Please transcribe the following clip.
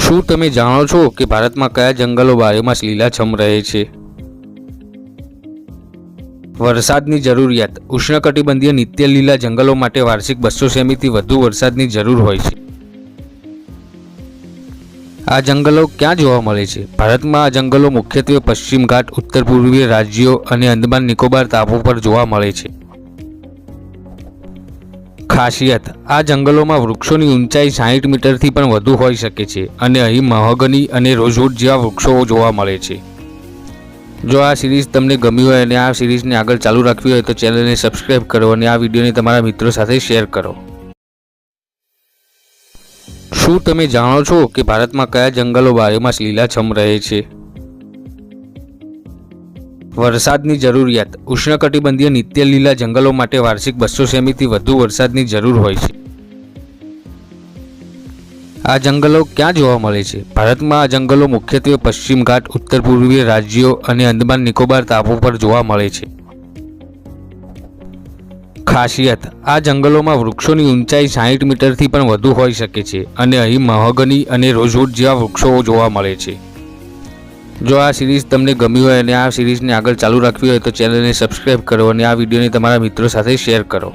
શું તમે જાણો છો કે ભારતમાં કયા જંગલો બારેમાસ લીલાછમ રહે છે? વરસાદની જરૂરિયાત. ઉષ્ણકટિબંધીય નિત્ય લીલા જંગલો માટે વાર્ષિક 200 સેમીથી વધુ વરસાદની જરૂર હોય છે. આ જંગલો ક્યાં જોવા મળે છે? ભારતમાં આ જંગલો મુખ્યત્વે પશ્ચિમ ઘાટ, ઉત્તર પૂર્વીય રાજ્યો અને અંદમાન નિકોબાર ટાપુ પર જોવા મળે છે. ખાસિયત. આ જંગલોમાં વૃક્ષોની ઊંચાઈ 60 મીટરથી પણ વધુ હોઈ શકે છે અને અહીં મહોગની અને રોઝવુડ જેવા વૃક્ષો જોવા મળે છે. જો આ સિરીઝ તમને ગમી હોય અને આ સિરીઝને આગળ ચાલુ રાખવી હોય તો ચેનલને સબસ્ક્રાઇબ કરો અને આ વિડીયોને તમારા મિત્રો સાથે શેર કરો. શું તમે જાણો છો કે ભારતમાં કયા જંગલો બારેમાસ લીલાછમ રહે છે? વરસાદની જરૂરિયાત. ઉષ્ણકટિબંધીય નિત્ય લીલા જંગલો માટે વાર્ષિક 200 સેમીથી વધુ વરસાદની જરૂર હોય છે. આ જંગલો ક્યાં જોવા મળે છે? ભારતમાં આ જંગલો મુખ્યત્વે પશ્ચિમ ઘાટ, ઉત્તર પૂર્વીય રાજ્યો અને અંદમાન નિકોબાર ટાપુ પર જોવા મળે છે. ખાસિયત. આ જંગલોમાં વૃક્ષોની ઊંચાઈ 60 મીટરથી પણ વધુ હોઈ શકે છે અને અહીં મહોગની અને રોઝવુડ જેવા વૃક્ષો જોવા મળે છે. જો આ સિરીઝ તમને ગમી હોય અને આ સિરીઝને આગળ ચાલુ રાખવી હોય તો ચેનલને સબસ્ક્રાઇબ કરો અને આ વિડીયોને તમારા મિત્રો સાથે શેર કરો.